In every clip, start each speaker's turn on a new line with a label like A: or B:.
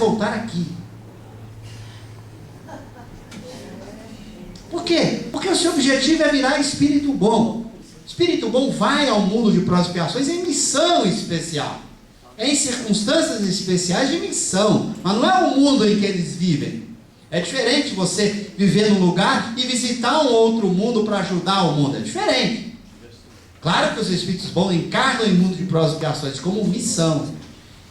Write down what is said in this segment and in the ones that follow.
A: voltar aqui. Por quê? Porque o seu objetivo é virar espírito bom. Espírito bom vai ao mundo de provas e expiações em missão especial. Em circunstâncias especiais de missão. Mas não é o mundo em que eles vivem. É diferente você viver num lugar e visitar um outro mundo para ajudar o mundo. É diferente. Claro que os espíritos bons encarnam em mundo de provas e expiações como missão.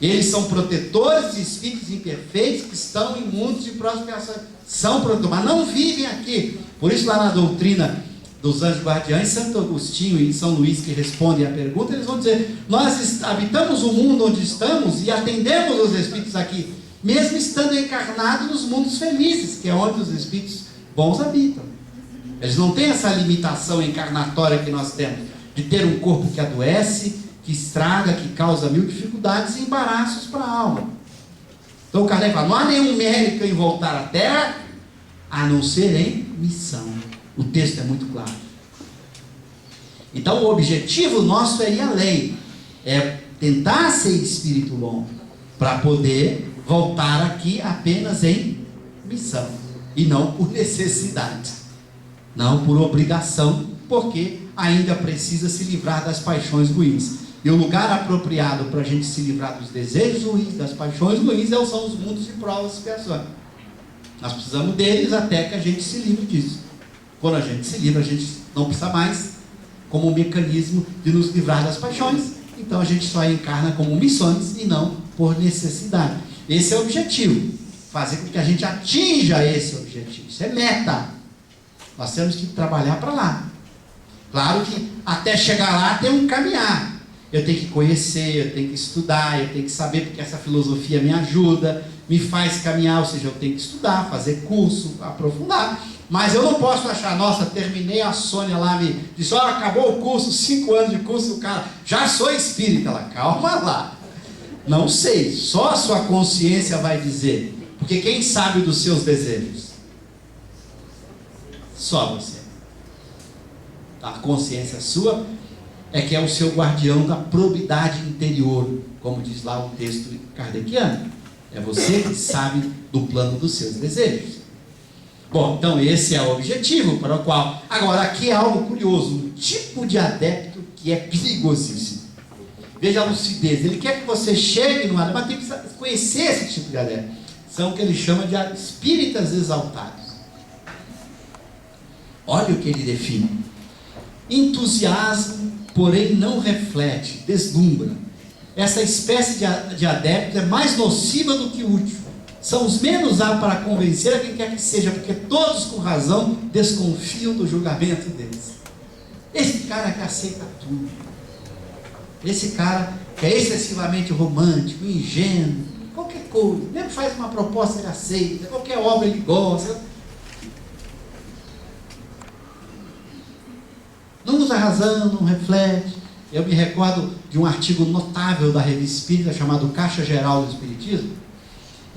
A: Eles são protetores de espíritos imperfeitos que estão em mundos de provas e expiações. São protetores, mas não vivem aqui. Por isso lá na doutrina dos anjos guardiães, Santo Agostinho e São Luís, que respondem à pergunta, eles vão dizer: nós habitamos o mundo onde estamos e atendemos os espíritos aqui, mesmo estando encarnados nos mundos felizes, que é onde os espíritos bons habitam. Eles não têm essa limitação encarnatória que nós temos, de ter um corpo que adoece, que estraga, que causa mil dificuldades e embaraços para a alma. Então o Kardec fala: não há nenhum mérito em voltar à Terra, a não ser em missão. O texto é muito claro. Então o objetivo nosso é ir além, é tentar ser espírito bom, para poder voltar aqui apenas em missão, e não por necessidade, não por obrigação, porque ainda precisa se livrar das paixões ruins. E o lugar apropriado para a gente se livrar dos desejos ruins, das paixões ruins, são os mundos de provas e expiações. Nós precisamos deles até que a gente se livre disso. Quando a gente se livra, a gente não precisa mais como um mecanismo de nos livrar das paixões. Então a gente só encarna como missões e não por necessidade. Esse é o objetivo. Fazer com que a gente atinja esse objetivo. Isso é meta. Nós temos que trabalhar para lá. Claro que até chegar lá tem um caminhar. Eu tenho que conhecer, eu tenho que estudar, eu tenho que saber, porque essa filosofia me ajuda, me faz caminhar, ou seja, eu tenho que estudar, fazer curso, aprofundar. Mas eu não posso achar: nossa, terminei, a Sônia lá me disse: ó, acabou o curso, 5 anos de curso, o cara, já sou espírita. Ela: calma lá. Não sei, só a sua consciência vai dizer. Porque quem sabe dos seus desejos? Só você. A consciência sua é que é o seu guardião da probidade interior, como diz lá o texto kardeciano. É você que sabe do plano dos seus desejos. Bom, então esse é o objetivo para o qual... Agora, aqui é algo curioso, um tipo de adepto que é perigosíssimo. Veja a lucidez. Ele quer que você chegue no adepto, mas tem que conhecer esse tipo de adepto. São o que ele chama de espíritas exaltados. Olha o que ele define: entusiasmo, porém não reflete, deslumbra. Essa espécie de adepto é mais nociva do que útil. São os menos aptos para convencer a quem quer que seja, porque todos com razão desconfiam do julgamento deles. Esse cara que aceita tudo, esse cara que é excessivamente romântico, ingênuo, qualquer coisa, mesmo faz uma proposta ele aceita, qualquer obra ele gosta, não usa razão, não reflete. Eu me recordo de um artigo notável da Revista Espírita chamado Caixa Geral do Espiritismo,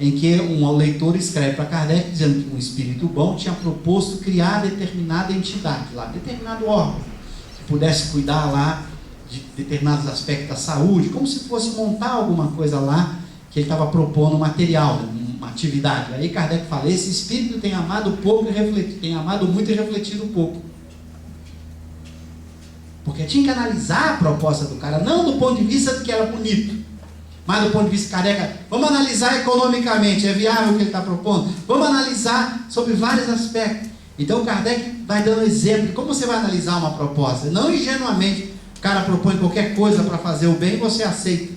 A: em que um leitor escreve para Kardec dizendo que um espírito bom tinha proposto criar determinada entidade lá, determinado órgão, que pudesse cuidar lá de determinados aspectos da saúde, como se fosse montar alguma coisa lá, que ele estava propondo material, uma atividade. Aí Kardec fala: esse espírito tem amado pouco e refletido, tem amado muito e refletido pouco. Porque tinha que analisar a proposta do cara, não do ponto de vista de que era bonito, mas do ponto de vista careca. Vamos analisar economicamente, é viável o que ele está propondo? Vamos analisar sobre vários aspectos. Então Kardec vai dando exemplo de como você vai analisar uma proposta. Não ingenuamente, o cara propõe qualquer coisa para fazer o bem e você aceita.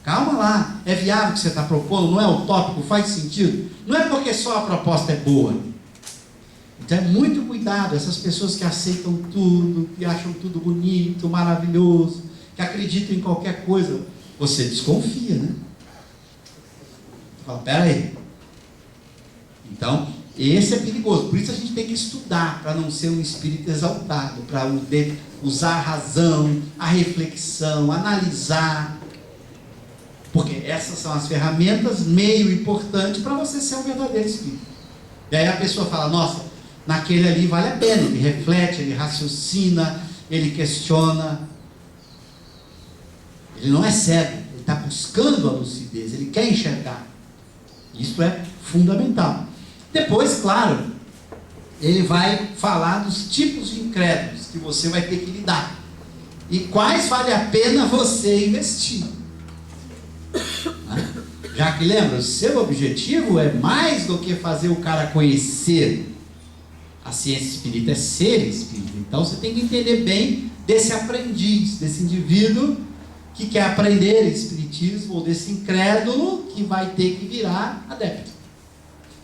A: Calma lá, é viável o que você está propondo? Não é utópico? Faz sentido? Não é porque só a proposta é boa. Então é muito cuidado, essas pessoas que aceitam tudo, que acham tudo bonito, maravilhoso, que acreditam em qualquer coisa. Você desconfia, né? Fala: pera aí. Então, esse é perigoso. Por isso a gente tem que estudar, para não ser um espírito exaltado, para usar a razão, a reflexão, analisar. Porque essas são as ferramentas, meio importante para você ser um verdadeiro espírito. E aí a pessoa fala: nossa, naquele ali vale a pena. Ele reflete, ele raciocina, ele questiona. Ele não é cego, ele está buscando a lucidez, ele quer enxergar. Isso é fundamental. Depois, claro, ele vai falar dos tipos de incrédulos que você vai ter que lidar. E quais vale a pena você investir. Já que lembra, o seu objetivo é mais do que fazer o cara conhecer a ciência espírita, é ser espírita. Então você tem que entender bem desse aprendiz, desse indivíduo que quer aprender espiritismo, ou desse incrédulo que vai ter que virar adepto.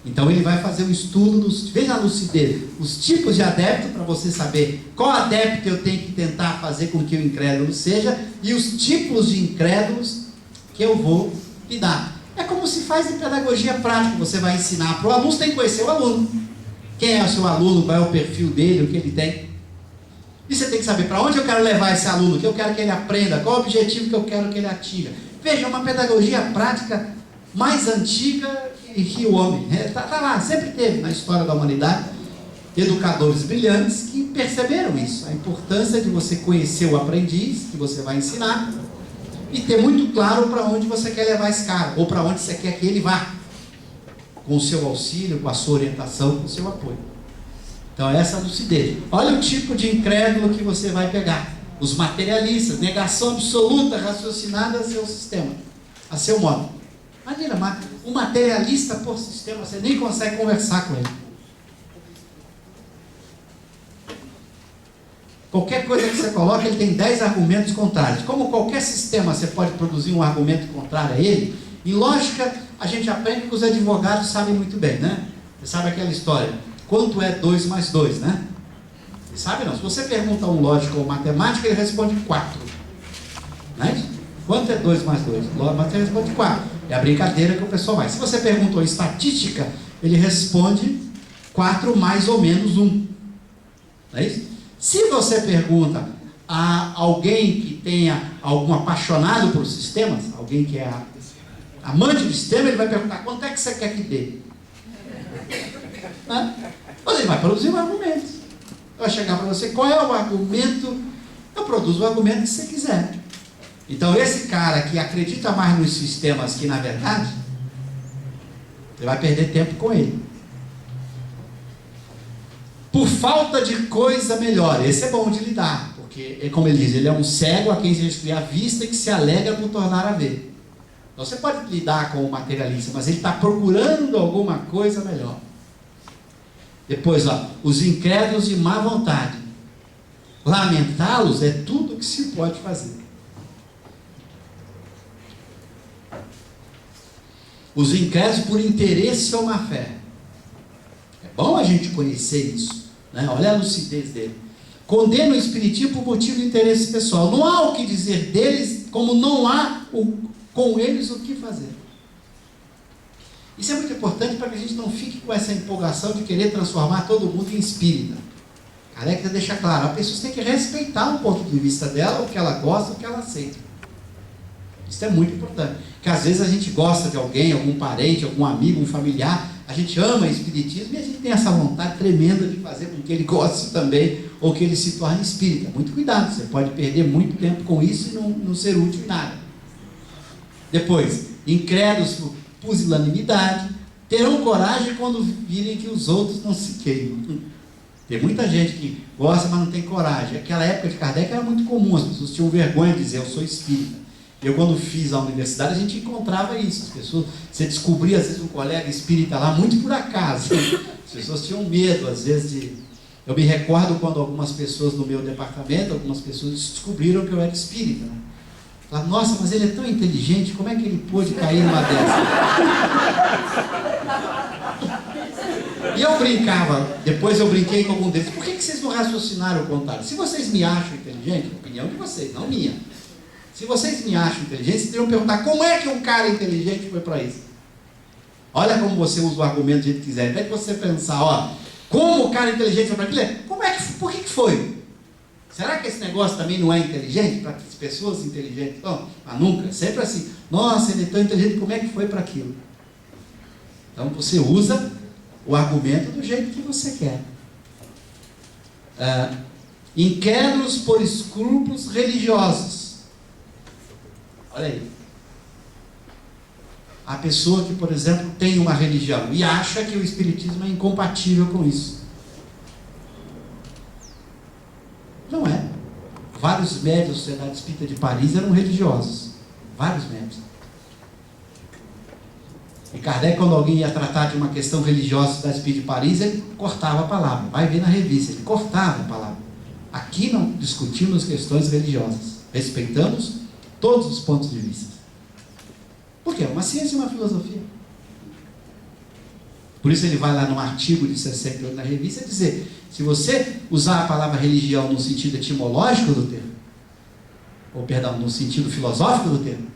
A: Então ele vai fazer um estudo, veja a lucidez, os tipos de adepto, para você saber qual adepto eu tenho que tentar fazer com que o incrédulo seja, e os tipos de incrédulos que eu vou lidar. É como se faz em pedagogia prática, você vai ensinar para o aluno, você tem que conhecer o aluno. Quem é o seu aluno, qual é o perfil dele, o que ele tem. E você tem que saber para onde eu quero levar esse aluno, o que eu quero que ele aprenda, qual o objetivo que eu quero que ele atinja. Veja, uma pedagogia prática mais antiga que o homem. Está lá, sempre teve na história da humanidade educadores brilhantes que perceberam isso, a importância de você conhecer o aprendiz que você vai ensinar e ter muito claro para onde você quer levar esse cara, ou para onde você quer que ele vá, com o seu auxílio, com a sua orientação, com o seu apoio. Então essa é a lucidez. Olha o tipo de incrédulo que você vai pegar. Os materialistas, negação absoluta raciocinada a seu sistema, a seu modo. Imagina, um materialista por sistema, você nem consegue conversar com ele. Qualquer coisa que você coloca, ele tem 10 argumentos contrários. Como qualquer sistema você pode produzir um argumento contrário a ele, em lógica a gente aprende que os advogados sabem muito bem, né? Você sabe aquela história, quanto é 2 mais 2, né? Você sabe não, se você pergunta a um lógico ou matemático, ele responde 4. Não é isso? Quanto é 2 mais 2? O matemático responde 4. É a brincadeira que o pessoal vai. Se você pergunta em estatística, ele responde 4 mais ou menos 1. Não é isso? Se você pergunta a alguém que tenha algum apaixonado por sistemas, alguém que é amante do sistema, ele vai perguntar, quanto é que você quer que dê? Mas ele vai produzir um argumento. Vai chegar para você, qual é o argumento? Eu produzo o argumento que você quiser. Então esse cara que acredita mais nos sistemas que na verdade, você vai perder tempo com ele. Por falta de coisa melhor. Esse é bom de lidar, porque, como ele diz, ele é um cego a quem se restituir a vista e que se alegra por tornar a ver. Então você pode lidar com o materialista, mas ele está procurando alguma coisa melhor. Depois, os incrédulos de má vontade. Lamentá-los é tudo que se pode fazer. Os incrédulos por interesse ou má fé. É bom a gente conhecer isso, né? Olha a lucidez dele. Condena o espiritismo por motivo de interesse pessoal. Não há o que dizer deles, como não há com eles o que fazer. Isso é muito importante para que a gente não fique com essa empolgação de querer transformar todo mundo em espírita. Kardec deixa claro, a pessoa tem que respeitar o ponto de vista dela, o que ela gosta, o que ela aceita. Isso é muito importante. Porque às vezes a gente gosta de alguém, algum parente, algum amigo, um familiar, a gente ama o espiritismo e a gente tem essa vontade tremenda de fazer com que ele goste também, ou que ele se torne espírita. Muito cuidado, você pode perder muito tempo com isso e não ser útil em nada. Depois, incrédulos por pusilanimidade, terão coragem quando virem que os outros não se queimam. Tem muita gente que gosta, mas não tem coragem. Naquela época de Kardec era muito comum, as pessoas tinham vergonha de dizer, eu sou espírita. Eu, quando fiz a universidade, a gente encontrava isso. As pessoas, você descobria, às vezes, um colega espírita lá, muito por acaso. As pessoas tinham medo, às vezes, de... Eu me recordo quando algumas pessoas no meu departamento, algumas pessoas descobriram que eu era espírita. Né? Falaram, nossa, mas ele é tão inteligente, como é que ele pôde cair numa dessas? E eu brincava, depois eu brinquei com algum deles, por que vocês não raciocinaram o contrário? Se vocês me acham inteligente, a opinião de vocês, não minha. Se vocês me acham inteligente, vocês teriam que perguntar como é que um cara inteligente foi para isso. Olha como você usa o argumento do jeito que quiser. Ao invés de você pensar, como o cara inteligente foi para aquilo, por que foi? Será que esse negócio também não é inteligente? Para as pessoas inteligentes? Não, mas nunca. Sempre assim. Nossa, ele é tão inteligente, como é que foi para aquilo? Então você usa o argumento do jeito que você quer. Incrédulos por escrúpulos religiosos. Olha aí. a pessoa que, por exemplo, tem uma religião e acha que o espiritismo é incompatível com isso. Não é. Vários médiuns da Sociedade Espírita de Paris eram religiosos. Vários médiuns. E Kardec, quando alguém ia tratar de uma questão religiosa da Sociedade Espírita de Paris, ele cortava a palavra. Vai ver na revista, ele cortava a palavra. Aqui não discutimos questões religiosas. Respeitamos todos os pontos de vista. Por quê? Uma ciência e uma filosofia. Por isso ele vai lá no artigo de 68 na revista dizer, se você usar a palavra religião no sentido etimológico do termo, ou perdão, no sentido filosófico do termo,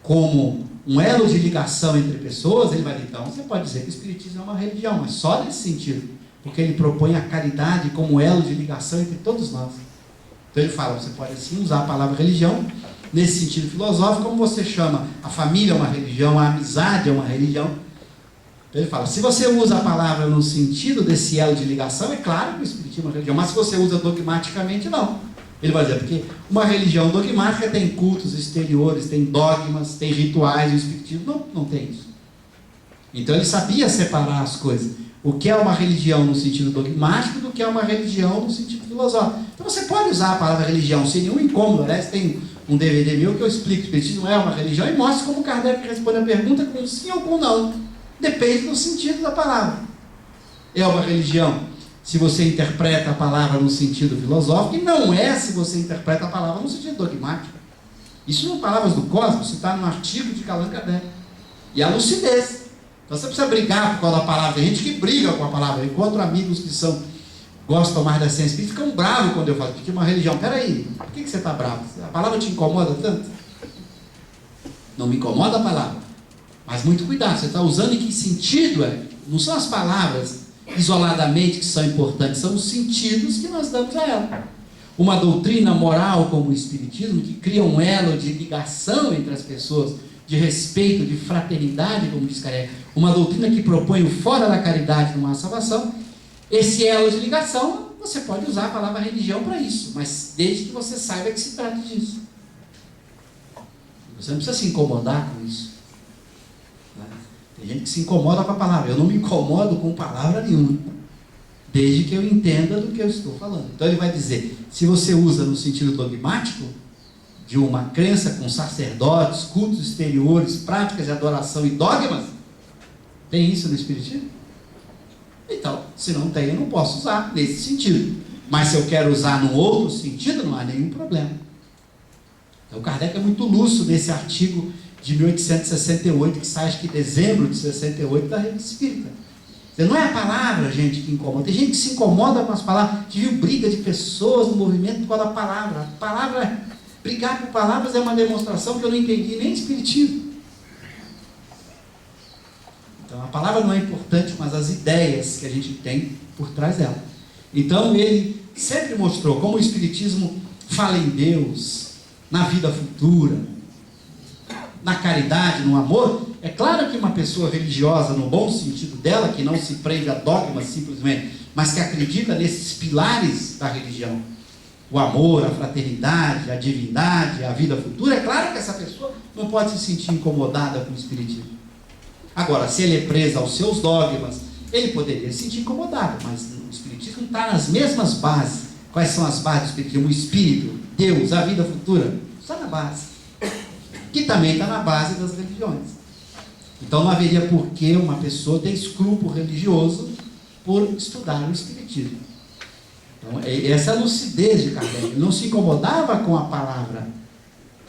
A: como um elo de ligação entre pessoas, ele vai dizer, então você pode dizer que o espiritismo é uma religião, mas só nesse sentido, porque ele propõe a caridade como elo de ligação entre todos nós. Então ele fala, você pode sim usar a palavra religião nesse sentido filosófico, como você chama a família é uma religião, a amizade é uma religião. Então ele fala, se você usa a palavra no sentido desse elo de ligação, é claro que o espiritismo é uma religião, mas se você usa dogmaticamente, não. Ele vai dizer, porque uma religião dogmática tem cultos exteriores, tem dogmas, tem rituais, e o espiritismo não tem isso. Então ele sabia separar as coisas. O que é uma religião no sentido dogmático do que é uma religião no sentido filosófico. Então você pode usar a palavra religião sem nenhum incômodo. Aliás, tem um DVD meu que eu explico, o espiritismo é uma religião e mostra como Kardec responde a pergunta com sim ou com não. Depende do sentido da palavra. É uma religião se você interpreta a palavra no sentido filosófico, e não é se você interpreta a palavra no sentido dogmático. Isso são palavras do Cosmos, isso está no artigo de Allan Kardec. E a lucidez. Então você precisa brigar por causa da palavra. Tem gente que briga com a palavra. Eu encontro amigos que gostam mais da ciência espírita, ficam bravos quando eu falo que é uma religião. Peraí, por que você está bravo? A palavra te incomoda tanto? Não me incomoda a palavra. Mas muito cuidado, você está usando em que sentido é? Não são as palavras isoladamente que são importantes, são os sentidos que nós damos a ela. Uma doutrina moral como o Espiritismo, que cria um elo de ligação entre as pessoas, de respeito, de fraternidade, como diz Kardec, uma doutrina que propõe o fora da caridade numa salvação, esse elo de ligação, você pode usar a palavra religião para isso, mas desde que você saiba que se trata disso. Você não precisa se incomodar com isso. Tem gente que se incomoda com a palavra. Eu não me incomodo com palavra nenhuma, desde que eu entenda do que eu estou falando. Então ele vai dizer, se você usa no sentido dogmático, de uma crença com sacerdotes, cultos exteriores, práticas de adoração e dogmas, tem isso no Espiritismo? Então, se não tem, eu não posso usar nesse sentido. Mas se eu quero usar num outro sentido, não há nenhum problema. Então Kardec é muito lúcido nesse artigo de 1868, que sai, acho que em dezembro de 68, da Revista Espírita. Não é a palavra, gente, que incomoda. Tem gente que se incomoda com as palavras. A gente viu briga de pessoas no movimento por causa da palavra. A palavra, brigar por palavras é uma demonstração que eu não entendi nem de espiritismo. Então a palavra não é importante, mas as ideias que a gente tem por trás dela. Então ele sempre mostrou como o espiritismo fala em Deus, na vida futura, na caridade, no amor. É claro que uma pessoa religiosa, no bom sentido dela, que não se prende a dogmas simplesmente, mas que acredita nesses pilares da religião, o amor, a fraternidade, a divindade, a vida futura, é claro que essa pessoa não pode se sentir incomodada com o espiritismo. Agora, se ele é preso aos seus dogmas, ele poderia se sentir incomodado, mas o espiritismo está nas mesmas bases. Quais são as bases do espiritismo? O espírito, Deus, a vida futura, está na base, que também está na base das religiões. Então não haveria por que uma pessoa ter escrúpulo religioso por estudar o espiritismo. Então essa é a lucidez de Kardec. Ele não se incomodava com a palavra,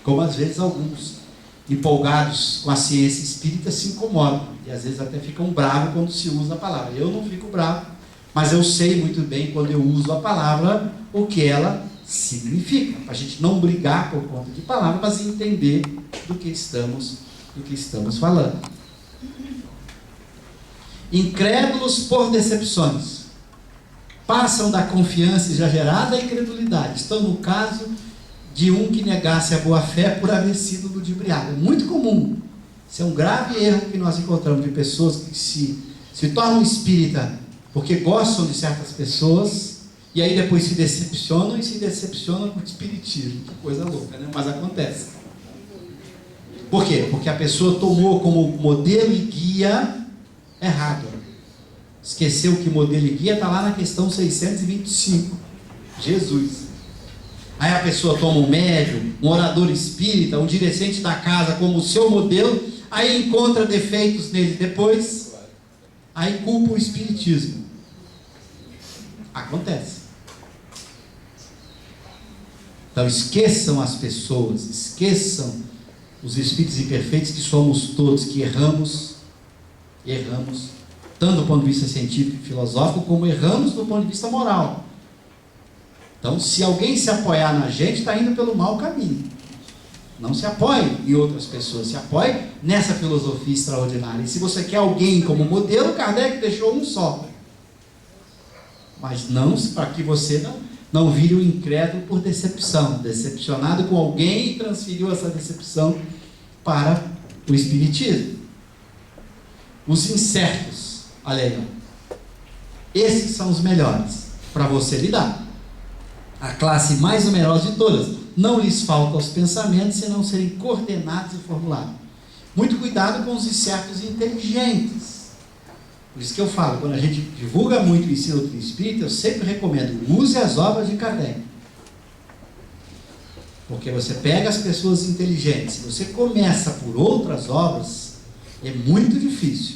A: como às vezes alguns empolgados com a ciência espírita se incomodam, e às vezes até ficam bravos quando se usa a palavra. Eu não fico bravo, mas eu sei muito bem quando eu uso a palavra o que ela significa, para a gente não brigar por conta de palavra, mas entender do que estamos falando. Incrédulos por decepções, passam da confiança exagerada à incredulidade. Estão no caso de um que negasse a boa-fé por haver sido ludibriado. É muito comum. Isso é um grave erro que nós encontramos de pessoas que se tornam espírita porque gostam de certas pessoas, e aí depois se decepcionam com o espiritismo. Que coisa louca, né? Mas acontece. Por quê? Porque a pessoa tomou como modelo e guia errado. Esqueceu que modelo e guia está lá na questão 625. Jesus. Aí a pessoa toma um médium, um orador espírita, um dirigente da casa como seu modelo, aí encontra defeitos nele depois, aí culpa o espiritismo. Acontece. Então esqueçam as pessoas, esqueçam os espíritos imperfeitos que somos todos, que erramos, tanto do ponto de vista científico e filosófico, como erramos do ponto de vista moral. Então, se alguém se apoiar na gente, está indo pelo mau caminho. Não se apoie em outras pessoas, se apoie nessa filosofia extraordinária. E se você quer alguém como modelo, Kardec deixou um só. Mas não para que você não vire um incrédulo por decepção, decepcionado com alguém e transferiu essa decepção para o espiritismo. Os incertos, olha aí, esses são os melhores para você lidar. A classe mais numerosa de todas. Não lhes falta os pensamentos, senão serem coordenados e formulados. Muito cuidado com os incertos inteligentes. Por isso que eu falo, quando a gente divulga muito o ensino do espírito, eu sempre recomendo, use as obras de Kardec. Porque você pega as pessoas inteligentes, se você começa por outras obras, é muito difícil.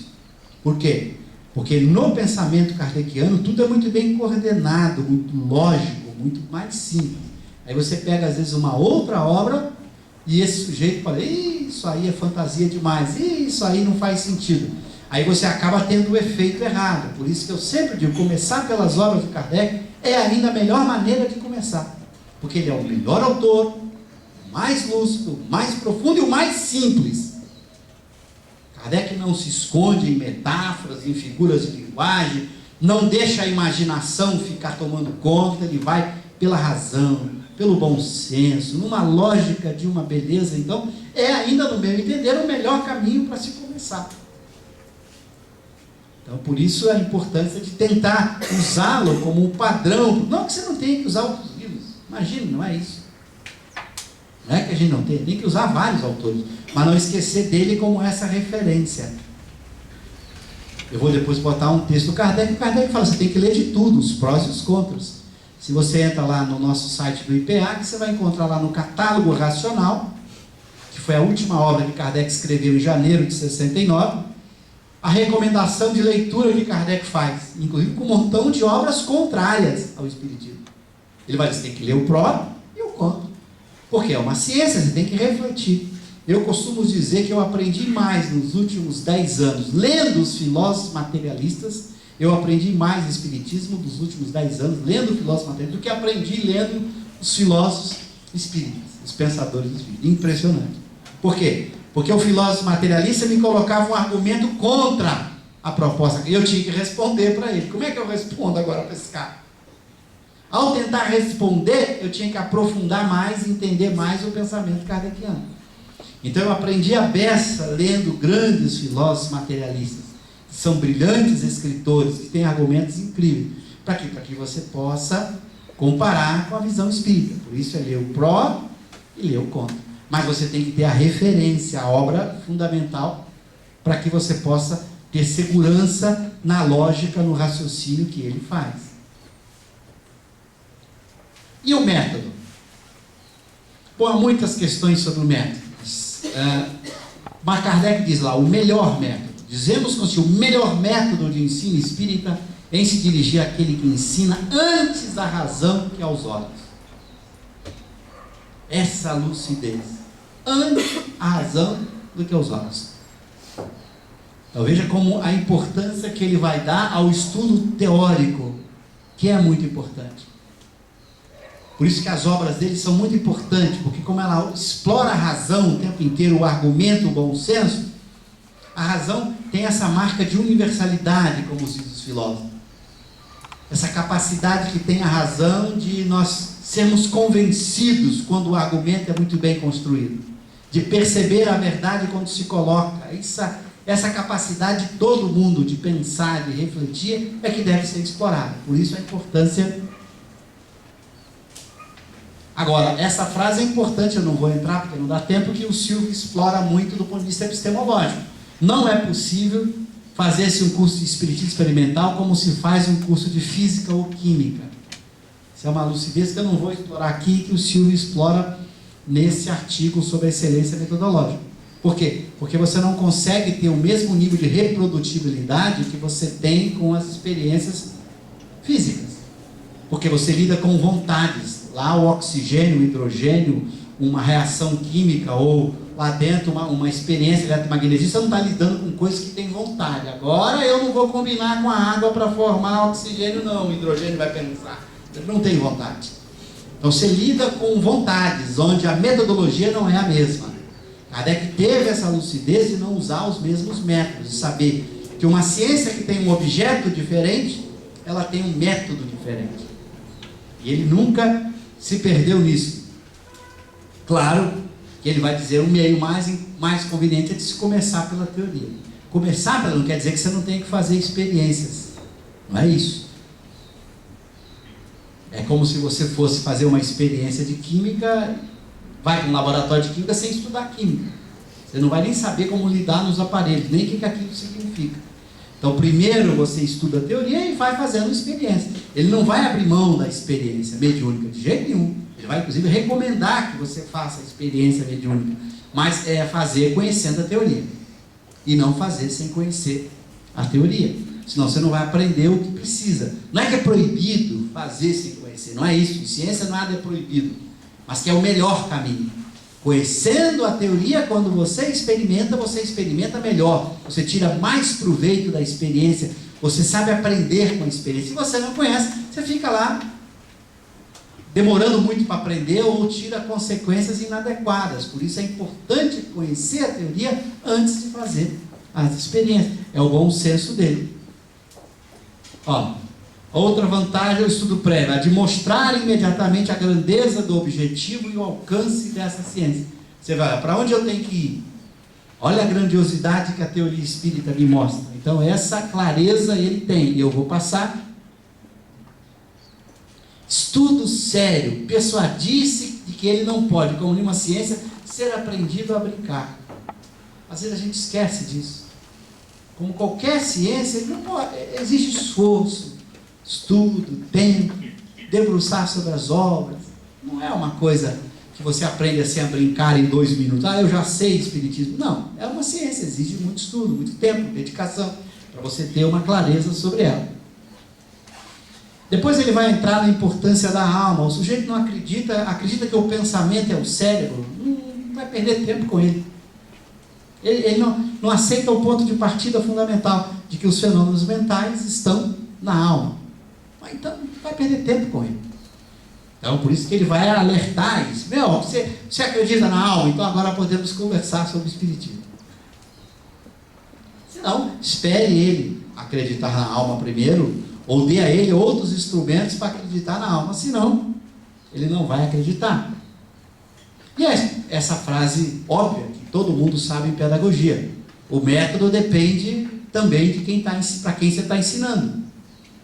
A: Por quê? Porque no pensamento kardeciano, tudo é muito bem coordenado, muito lógico, muito mais simples. Aí você pega às vezes uma outra obra e esse sujeito fala, isso aí é fantasia demais, isso aí não faz sentido. Aí você acaba tendo o efeito errado. Por isso que eu sempre digo, começar pelas obras de Kardec é ainda a melhor maneira de começar. Porque ele é o melhor autor, o mais lúcido, o mais profundo e o mais simples. Kardec não se esconde em metáforas, em figuras de linguagem, não deixa a imaginação ficar tomando conta, ele vai pela razão, pelo bom senso, numa lógica de uma beleza. Então, é ainda, no meu entender, o melhor caminho para se começar. Então, por isso a importância de tentar usá-lo como um padrão. Não que você não tenha que usar outros livros, imagine, não é isso. Não é que a gente não tem que usar vários autores, mas não esquecer dele como essa referência. Eu vou depois botar um texto do Kardec, e o Kardec fala, você tem que ler de tudo, os prós e os contras. Se você entra lá no nosso site do IPA, que você vai encontrar lá no Catálogo Racional, que foi a última obra que Kardec escreveu em janeiro de 69, a recomendação de leitura que Kardec faz, inclusive com um montão de obras contrárias ao Espiritismo. Ele vai dizer, você tem que ler o pró e o contra. Porque é uma ciência, você tem que refletir. Eu costumo dizer que eu aprendi mais nos últimos 10 anos, lendo os filósofos materialistas, eu aprendi mais Espiritismo dos últimos 10 anos, lendo o filósofo materialista, do que aprendi lendo os filósofos espíritas, os pensadores espíritas. Impressionante. Por quê? Porque o filósofo materialista me colocava um argumento contra a proposta, e eu tinha que responder para ele. Como é que eu respondo agora para esse cara? Ao tentar responder, eu tinha que aprofundar mais, entender mais o pensamento kardeciano. Então eu aprendi a beça lendo grandes filósofos materialistas, que são brilhantes escritores, que têm argumentos incríveis. Para quê? Para que você possa comparar com a visão espírita. Por isso é ler o pró e ler o contra. Mas você tem que ter a referência, a obra fundamental, para que você possa ter segurança na lógica, no raciocínio que ele faz. E o método? Bom, há muitas questões sobre o método. Mas Kardec diz lá, o melhor método. Dizemos com o melhor método de ensino espírita é em se dirigir àquele que ensina antes da razão que aos olhos. Essa lucidez. Antes a razão do que aos olhos. Então veja como a importância que ele vai dar ao estudo teórico, que é muito importante. Por isso que as obras dele são muito importantes, porque como ela explora a razão o tempo inteiro, o argumento, o bom senso, a razão tem essa marca de universalidade, como dizem os filósofos. Essa capacidade que tem a razão de nós sermos convencidos quando o argumento é muito bem construído, de perceber a verdade quando se coloca. Essa capacidade de todo mundo de pensar, de refletir, é que deve ser explorada. Por isso a importância Agora, essa frase é importante, eu não vou entrar porque não dá tempo, que o Silvio explora muito do ponto de vista epistemológico. Não é possível fazer-se um curso de espiritismo experimental como se faz um curso de física ou química. Isso é uma lucidez que eu não vou explorar aqui, que o Silvio explora nesse artigo sobre a excelência metodológica. Por quê? Porque você não consegue ter o mesmo nível de reprodutibilidade que você tem com as experiências físicas. Porque você lida com vontades. Lá o oxigênio, o hidrogênio, uma reação química, ou lá dentro uma experiência eletromagnetismo, você não está lidando com coisas que tem vontade. Agora eu não vou combinar com a água para formar oxigênio, não. O hidrogênio vai pensar. Ele não tem vontade. Então você lida com vontades, onde a metodologia não é a mesma. Kardec teve essa lucidez de não usar os mesmos métodos, de saber que uma ciência que tem um objeto diferente, ela tem um método diferente. E ele nunca se perdeu nisso. Claro que ele vai dizer o meio mais conveniente é de se começar pela teoria. Começar pela não quer dizer que você não tem que fazer experiências. Não é isso. É como se você fosse fazer uma experiência de química, vai para um laboratório de química sem estudar química. Você não vai nem saber como lidar nos aparelhos, nem o que aquilo significa. Então, primeiro você estuda a teoria e vai fazendo experiência. Ele não vai abrir mão da experiência mediúnica de jeito nenhum. Ele vai, inclusive, recomendar que você faça a experiência mediúnica. Mas é fazer conhecendo a teoria. E não fazer sem conhecer a teoria. Senão você não vai aprender o que precisa. Não é que é proibido fazer sem conhecer. Não é isso. Em ciência nada é proibido. Mas que é o melhor caminho. Conhecendo a teoria, quando você experimenta melhor. Você tira mais proveito da experiência. Você sabe aprender com a experiência. Se você não conhece, você fica lá demorando muito para aprender ou tira consequências inadequadas. Por isso é importante conhecer a teoria antes de fazer as experiências. É o bom senso dele. Ó, outra vantagem é o estudo prévio, a de mostrar imediatamente a grandeza do objetivo e o alcance dessa ciência. Você vai, para onde eu tenho que ir? Olha a grandiosidade que a teoria espírita me mostra. Então essa clareza ele tem, e eu vou passar. Estudo sério, persuadir-se de que ele não pode, como nenhuma ciência, ser aprendido a brincar. Às vezes a gente esquece disso. Como qualquer ciência, ele não pode, exige esforço, estudo, tempo, debruçar sobre as obras. Não é uma coisa que você aprende assim a brincar em 2 minutos. Ah, eu já sei espiritismo. Não, é uma ciência, exige muito estudo, muito tempo, dedicação, para você ter uma clareza sobre ela. Depois ele vai entrar na importância da alma. O sujeito não acredita que o pensamento é o cérebro, não vai perder tempo com ele. Ele não aceita o ponto de partida fundamental, de que os fenômenos mentais estão na alma. Mas então não vai perder tempo com ele. Então por isso que ele vai alertar isso. Você acredita na alma? Então agora podemos conversar sobre o espiritismo. Se não, espere ele acreditar na alma primeiro, ou dê a ele outros instrumentos para acreditar na alma. Senão, ele não vai acreditar. E essa frase óbvia, que todo mundo sabe em pedagogia. O método depende também de para quem você está ensinando.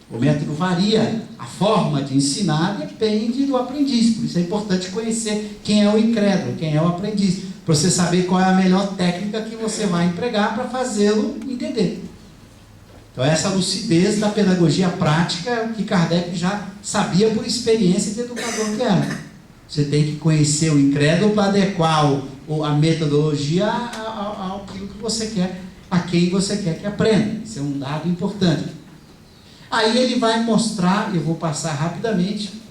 A: O método varia. A forma de ensinar depende do aprendiz. Por isso é importante conhecer quem é o incrédulo, quem é o aprendiz. Para você saber qual é a melhor técnica que você vai empregar para fazê-lo entender. Então essa lucidez da pedagogia prática que Kardec já sabia por experiência de educador que era. Você tem que conhecer o incrédulo para adequar a metodologia àquilo que você quer, a quem você quer que aprenda. Isso é um dado importante. Aí ele vai mostrar, eu vou passar rapidamente,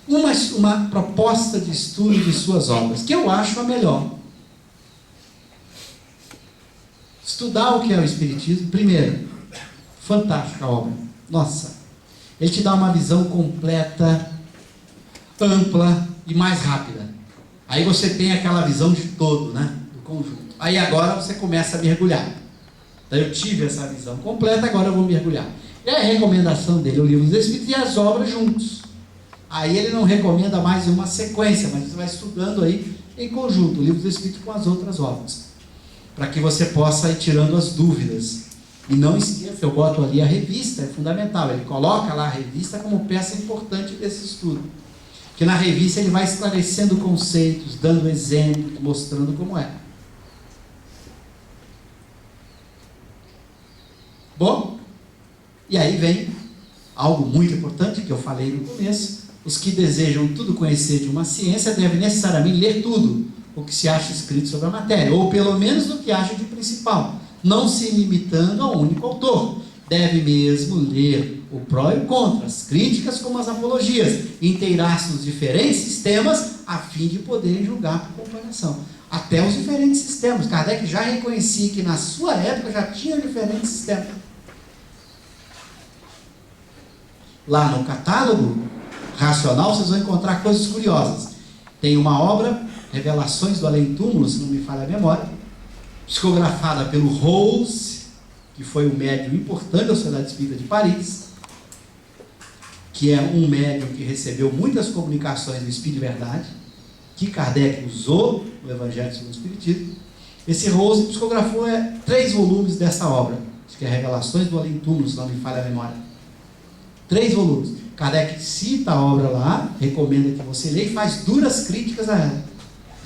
A: uma proposta de estudo de suas obras, que eu acho a melhor. Estudar o que é o Espiritismo, primeiro, fantástica obra. Nossa, ele te dá uma visão completa, ampla e mais rápida. Aí você tem aquela visão de todo, né? Do conjunto. Aí agora você começa a mergulhar. Então eu tive essa visão completa, agora eu vou mergulhar. E a recomendação dele, o Livro dos Espíritos e as obras juntos. Aí ele não recomenda mais uma sequência, mas você vai estudando aí em conjunto, o Livro dos Espíritos com as outras obras. Para que você possa ir tirando as dúvidas. E não esqueça, eu boto ali a revista, é fundamental. Ele coloca lá a revista como peça importante desse estudo. Porque na revista ele vai esclarecendo conceitos, dando exemplos, mostrando como é. Bom, e aí vem algo muito importante que eu falei no começo. Os que desejam tudo conhecer de uma ciência devem necessariamente ler tudo o que se acha escrito sobre a matéria, ou pelo menos o que acha de principal, não se limitando a um único autor. Deve mesmo ler o pró e o contra, as críticas como as apologias, inteirar-se dos diferentes sistemas, a fim de poderem julgar por comparação. Até os diferentes sistemas. Kardec já reconhecia que na sua época já tinha diferentes sistemas. Lá no catálogo racional vocês vão encontrar coisas curiosas. Tem uma obra, Revelações do Além-Túmulo, se não me falha a memória, psicografada pelo Rose, que foi um médium importante da Sociedade Espírita de Paris, que é um médium que recebeu muitas comunicações do Espírito de Verdade, que Kardec usou no Evangelho segundo o Espiritismo. Esse Rose psicografou 3 volumes dessa obra, que é Revelações do Além-Túmulo, se não me falha a memória. 3 volumes. Kardec cita a obra lá, recomenda que você leia e faz duras críticas a ela.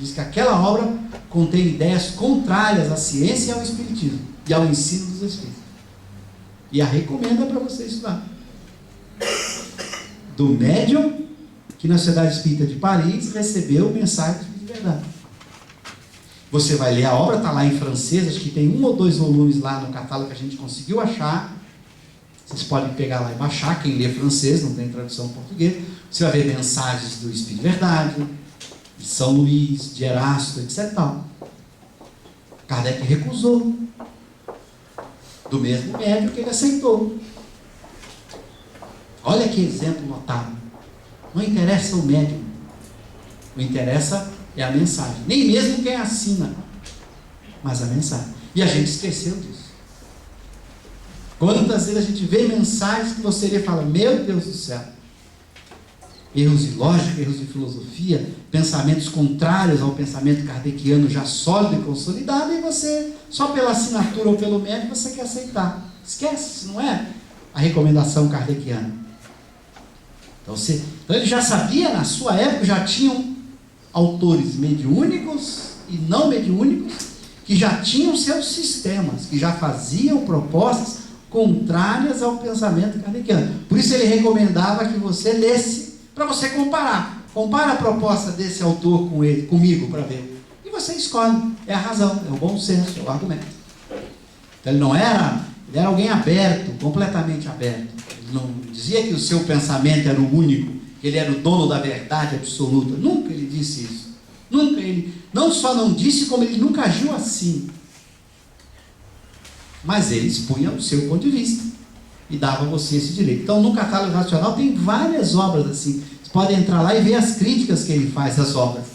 A: Diz que aquela obra contém ideias contrárias à ciência e ao espiritismo, e ao ensino dos espíritos. E a recomenda para você estudar. Do médium que na Sociedade Espírita de Paris recebeu mensagem de verdade. Você vai ler a obra, está lá em francês, acho que tem 1 ou 2 volumes lá no catálogo que a gente conseguiu achar. Vocês podem pegar lá e baixar, quem lê francês, não tem tradução em português. Você vai ver mensagens do Espírito de Verdade, de São Luís, de Erasto, etc. Tal. Kardec recusou. Do mesmo médium que ele aceitou. Olha que exemplo notável. Não interessa o médium. O que interessa é a mensagem. Nem mesmo quem assina, mas a mensagem. E a gente esqueceu disso. Quantas vezes a gente vê mensagens que você lê e fala, meu Deus do céu, erros de lógica, erros de filosofia, pensamentos contrários ao pensamento kardeciano já sólido e consolidado, e você, só pela assinatura ou pelo médico, você quer aceitar. Esquece, isso não é a recomendação kardeciana. Então ele já sabia, na sua época, já tinham autores mediúnicos e não mediúnicos, que já tinham seus sistemas, que já faziam propostas contrárias ao pensamento kardeciano. Por isso ele recomendava que você lesse, para você comparar. Compara a proposta desse autor com ele, comigo, para ver. E você escolhe. É a razão, é o bom senso, é o argumento. Então ele não era, ele era alguém aberto, completamente aberto. Ele não dizia que o seu pensamento era o único, que ele era o dono da verdade absoluta. Nunca ele disse isso. Nunca ele, não só não disse, como ele nunca agiu assim. Mas ele expunha o seu ponto de vista e dava a você esse direito. Então, no catálogo racional tem várias obras assim. Você pode entrar lá e ver as críticas que ele faz às obras.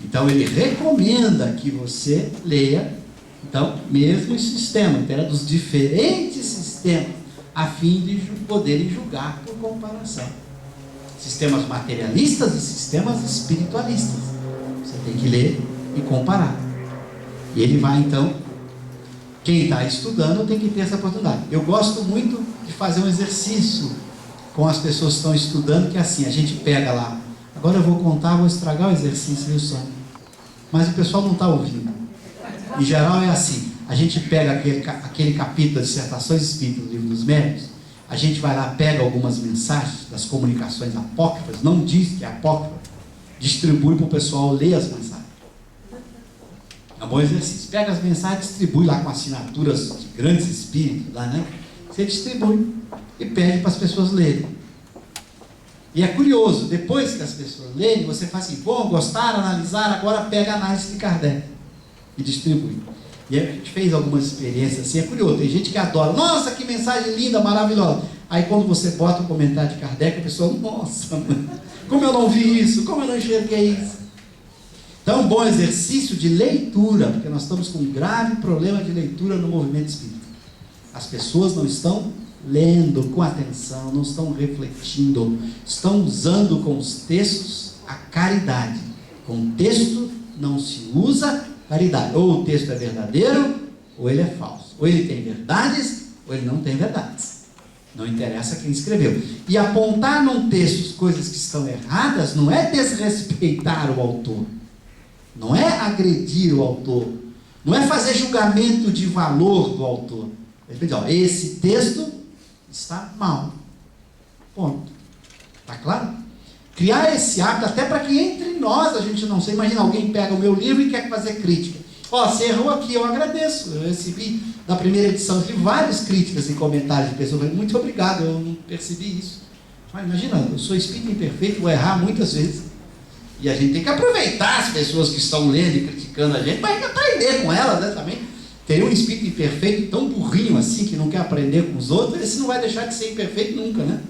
A: Então, ele recomenda que você leia, então, mesmo esse sistema, então, dos diferentes sistemas, a fim de poderem julgar por comparação. Sistemas materialistas e sistemas espiritualistas. Você tem que ler e comparar. E ele vai, então, quem está estudando tem que ter essa oportunidade. Eu gosto muito de fazer um exercício com as pessoas que estão estudando, que é assim, a gente pega lá. Agora eu vou contar, vou estragar o exercício, viu, Sônia? Mas o pessoal não está ouvindo. Em geral é assim, a gente pega aquele capítulo das dissertações espíritas do Livro dos Médiuns, a gente vai lá, pega algumas mensagens das comunicações apócrifas, não diz que é apócrifa, distribui para o pessoal ler as mensagens. É um bom exercício. Pega as mensagens, distribui lá com assinaturas de grandes espíritos, lá, né? Você distribui e pede para as pessoas lerem. E é curioso, depois que as pessoas lerem, você faz assim, bom, gostaram, analisaram, agora pega a análise de Kardec e distribui. E a gente fez algumas experiências assim, é curioso, tem gente que adora, nossa, que mensagem linda, maravilhosa. Aí quando você bota o comentário de Kardec, a pessoa, nossa, como eu não vi isso, como eu não enxerguei isso. Então, um bom exercício de leitura, porque nós estamos com um grave problema de leitura no movimento espírita. As pessoas não estão lendo com atenção, não estão refletindo, estão usando com os textos a caridade. Com texto não se usa caridade. Ou o texto é verdadeiro, ou ele é falso. Ou ele tem verdades, ou ele não tem verdades. Não interessa quem escreveu. E apontar num texto as coisas que estão erradas não é desrespeitar o autor. Não é agredir o autor. Não é fazer julgamento de valor do autor. Ele diz, ó, esse texto está mal. Ponto. Está claro? Criar esse hábito, até para que entre nós a gente não sei. Imagina, alguém pega o meu livro e quer fazer crítica. Ó, você errou aqui, eu agradeço. Eu recebi, na primeira edição, várias críticas e comentários de pessoas. Muito obrigado, eu não percebi isso. Mas imagina, eu sou espírito imperfeito, vou errar muitas vezes. E a gente tem que aproveitar as pessoas que estão lendo e criticando a gente, para aprender com elas, né, também. Ter um espírito imperfeito tão burrinho assim, que não quer aprender com os outros, esse não vai deixar de ser imperfeito nunca, né?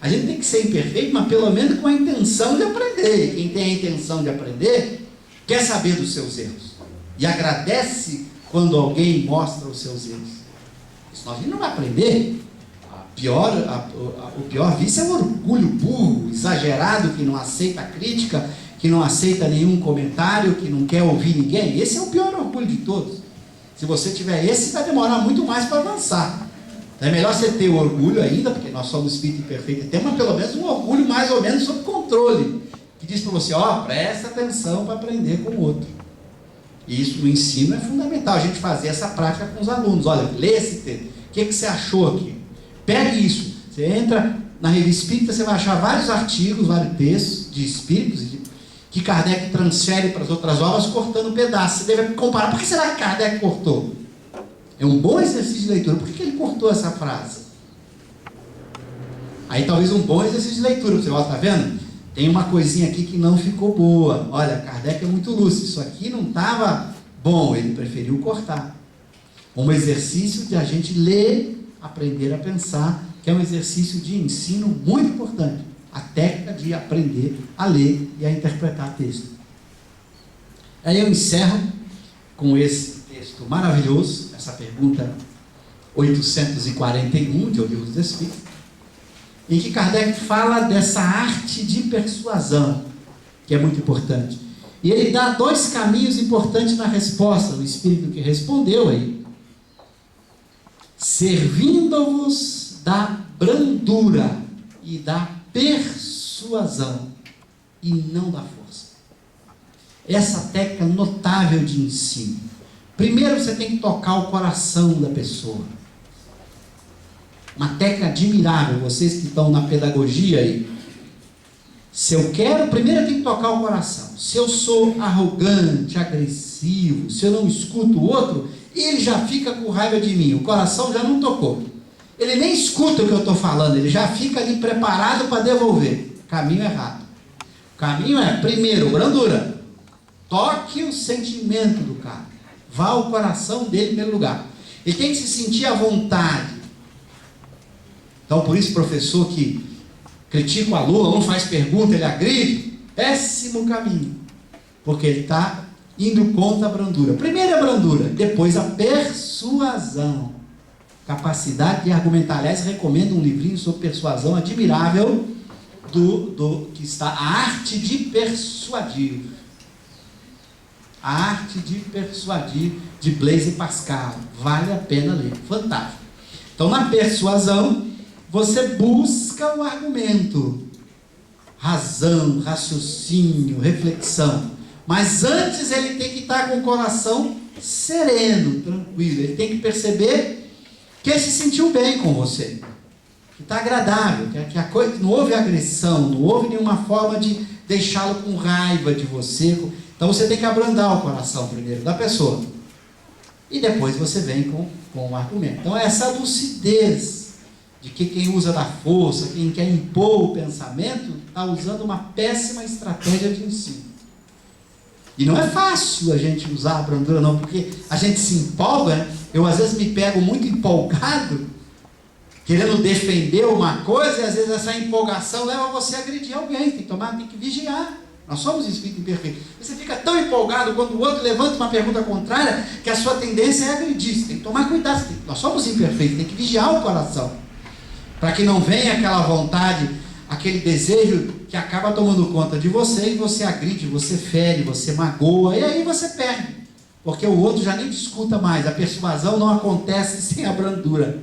A: A gente tem que ser imperfeito, mas pelo menos com a intenção de aprender. Quem tem a intenção de aprender, quer saber dos seus erros. E agradece quando alguém mostra os seus erros. Senão a gente não vai aprender. O pior vício é o orgulho burro, exagerado, que não aceita crítica, que não aceita nenhum comentário, que não quer ouvir ninguém. Esse é o pior orgulho de todos. Se você tiver esse, vai demorar muito mais para avançar. Então é melhor você ter o orgulho ainda, porque nós somos espírito imperfeito, e mas pelo menos um orgulho mais ou menos sob controle, que diz para você, ó, presta atenção para aprender com o outro. E isso no ensino é fundamental, a gente fazer essa prática com os alunos. Olha, lê esse texto, o que você achou aqui? Pegue isso, você entra na Revista Espírita, você vai achar vários artigos, vários textos de espíritos, que Kardec transfere para as outras obras, cortando pedaços. Você deve comparar, por que será que Kardec cortou? É um bom exercício de leitura. Por que ele cortou essa frase? Aí talvez um bom exercício de leitura. Você está vendo? Tem uma coisinha aqui que não ficou boa. Olha, Kardec é muito lúcido. Isso aqui não estava bom. Ele preferiu cortar. Um exercício de a gente ler, aprender a pensar, que é um exercício de ensino muito importante. A técnica de aprender a ler e a interpretar texto. Aí eu encerro com esse texto maravilhoso, essa pergunta 841 de O Livro dos Espíritos, em que Kardec fala dessa arte de persuasão, que é muito importante. E ele dá dois caminhos importantes na resposta, o espírito que respondeu aí. Servindo-vos da brandura e da persuasão, e não da força. Essa técnica notável de ensino. Primeiro você tem que tocar o coração da pessoa. Uma técnica admirável, vocês que estão na pedagogia aí. Se eu quero, primeiro eu tenho que tocar o coração. Se eu sou arrogante, agressivo, se eu não escuto o outro, ele já fica com raiva de mim. O coração já não tocou. Ele nem escuta o que eu estou falando, ele já fica ali preparado para devolver. Caminho errado. O caminho é, primeiro, brandura. Toque o sentimento do cara. Vá ao coração dele em primeiro lugar. Ele tem que se sentir à vontade. Então, por isso, professor que critica o aluno, não faz pergunta, ele agride, péssimo caminho. Porque ele está indo contra a brandura. Primeiro a brandura, depois a persuasão. Capacidade de argumentar. Aliás, recomendo um livrinho sobre persuasão admirável, que está A Arte de Persuadir. A Arte de Persuadir, de Blaise Pascal. Vale a pena ler. Fantástico. Então, na persuasão, você busca o argumento. Razão, raciocínio, reflexão. Mas antes ele tem que estar com o coração sereno, tranquilo. Ele tem que perceber que ele se sentiu bem com você. Que está agradável. Que a coisa, não houve agressão, não houve nenhuma forma de deixá-lo com raiva de você. Então você tem que abrandar o coração primeiro da pessoa. E depois você vem com o argumento. Então essa lucidez de que quem usa da força, quem quer impor o pensamento, está usando uma péssima estratégia de ensino. E não é fácil a gente usar a brandura não, porque a gente se empolga, né? Eu às vezes me pego muito empolgado, querendo defender uma coisa, e às vezes essa empolgação leva você a agredir alguém. Tem que vigiar. Nós somos espírito imperfeito. Você fica tão empolgado quando o outro levanta uma pergunta contrária, que a sua tendência é agredir. Você tem que tomar cuidado. Nós somos imperfeitos, tem que vigiar o coração, para que não venha aquela vontade, aquele desejo que acaba tomando conta de você, e você agride, você fere, você magoa, e aí você perde, porque o outro já nem te escuta mais. A persuasão não acontece sem a brandura.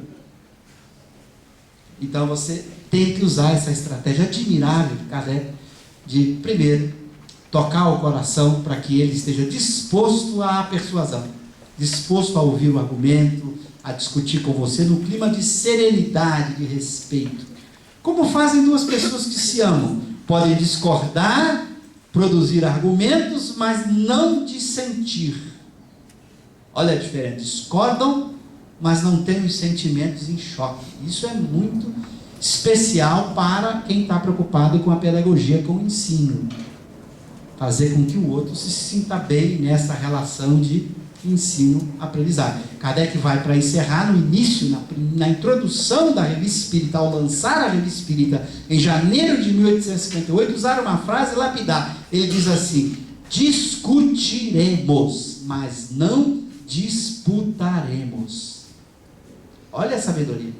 A: Então você tem que usar essa estratégia admirável de Kardec, de primeiro tocar o coração para que ele esteja disposto à persuasão, disposto a ouvir o argumento, a discutir com você no clima de serenidade, de respeito. Como fazem duas pessoas que se amam? Podem discordar, produzir argumentos, mas não dissentir. Olha a diferença. Discordam, mas não têm os sentimentos em choque. Isso é muito especial para quem está preocupado com a pedagogia, com o ensino. Fazer com que o outro se sinta bem nessa relação de ensino-aprendizagem. Kardec vai, para encerrar, no início, na introdução da Revista Espírita, ao lançar a Revista Espírita em janeiro de 1858, usar uma frase lapidar. Ele diz assim: discutiremos, mas não disputaremos. Olha a sabedoria.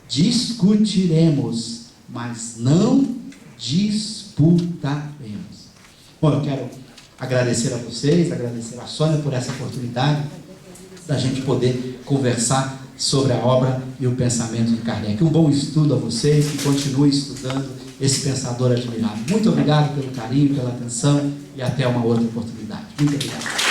A: Discutiremos, mas não disputaremos. Bom, eu quero agradecer a vocês, agradecer a Sônia por essa oportunidade da gente poder conversar sobre a obra e o pensamento de Kardec. Um bom estudo a vocês, que continuem estudando esse pensador admirável. Muito obrigado pelo carinho, pela atenção e até uma outra oportunidade. Muito obrigado.